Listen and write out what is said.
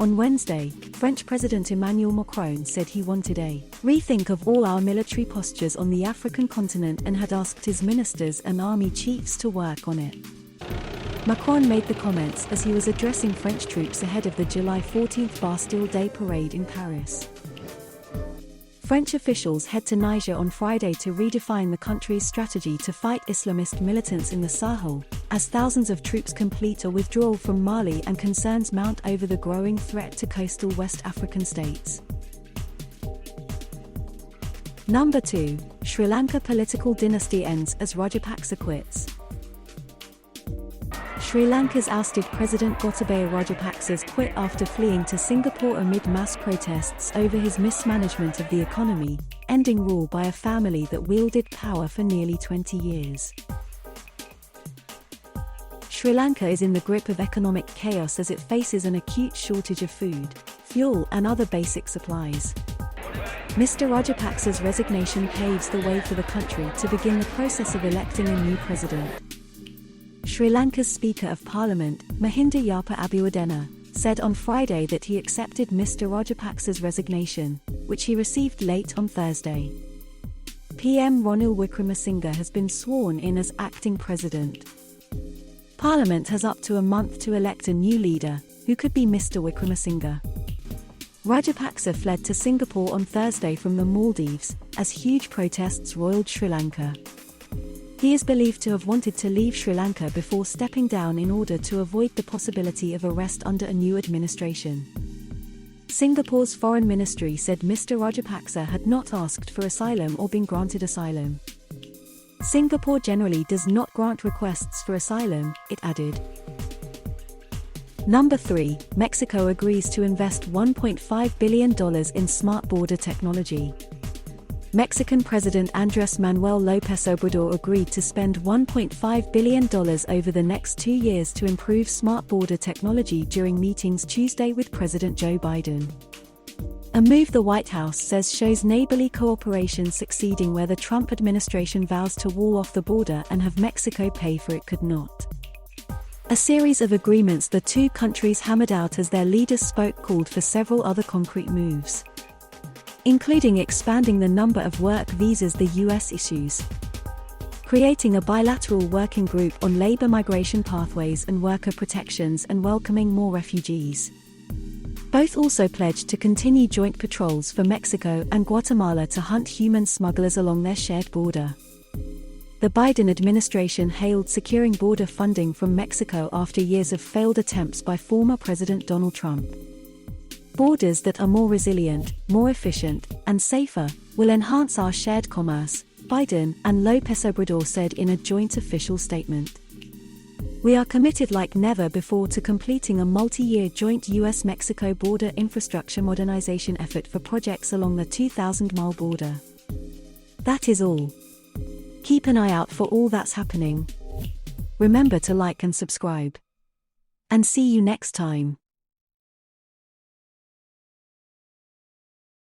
On Wednesday, French President Emmanuel Macron said he wanted a rethink of all our military postures on the African continent and had asked his ministers and army chiefs to work on it. Macron made the comments as he was addressing French troops ahead of the July 14th Bastille Day parade in Paris. French officials head to Niger on Friday to redefine the country's strategy to fight Islamist militants in the Sahel, as thousands of troops complete a withdrawal from Mali and concerns mount over the growing threat to coastal West African states. Number 2. Sri Lanka political dynasty ends as Rajapaksa quits. Sri Lanka's ousted President Gotabaya Rajapaksa's quit after fleeing to Singapore amid mass protests over his mismanagement of the economy, ending rule by a family that wielded power for nearly 20 years. Sri Lanka is in the grip of economic chaos as it faces an acute shortage of food, fuel and other basic supplies. Mr. Rajapaksa's resignation paves the way for the country to begin the process of electing a new president. Sri Lanka's Speaker of Parliament, Mahinda Yapa Abiwardena, said on Friday that he accepted Mr. Rajapaksa's resignation, which he received late on Thursday. PM Ranil Wickremesinghe has been sworn in as acting president. Parliament has up to a month to elect a new leader, who could be Mr. Wickremesinghe. Rajapaksa fled to Singapore on Thursday from the Maldives, as huge protests roiled Sri Lanka. He is believed to have wanted to leave Sri Lanka before stepping down in order to avoid the possibility of arrest under a new administration. Singapore's foreign ministry said Mr. Rajapaksa had not asked for asylum or been granted asylum. Singapore generally does not grant requests for asylum, it added. Number 3. Mexico agrees to invest $1.5 billion in smart border technology. Mexican President Andrés Manuel López Obrador agreed to spend $1.5 billion over the next 2 years to improve smart border technology during meetings Tuesday with President Joe Biden. A move the White House says shows neighborly cooperation succeeding where the Trump administration vows to wall off the border and have Mexico pay for it could not. A series of agreements the two countries hammered out as their leaders spoke called for several other concrete moves, including expanding the number of work visas the U.S. issues, creating a bilateral working group on labor migration pathways and worker protections, and welcoming more refugees. Both also pledged to continue joint patrols for Mexico and Guatemala to hunt human smugglers along their shared border. The Biden administration hailed securing border funding from Mexico after years of failed attempts by former President Donald Trump. Borders that are more resilient, more efficient, and safer will enhance our shared commerce, Biden and López Obrador said in a joint official statement. We are committed like never before to completing a multi-year joint U.S.-Mexico border infrastructure modernization effort for projects along the 2,000-mile border. That is all. Keep an eye out for all that's happening. Remember to like and subscribe. And see you next time.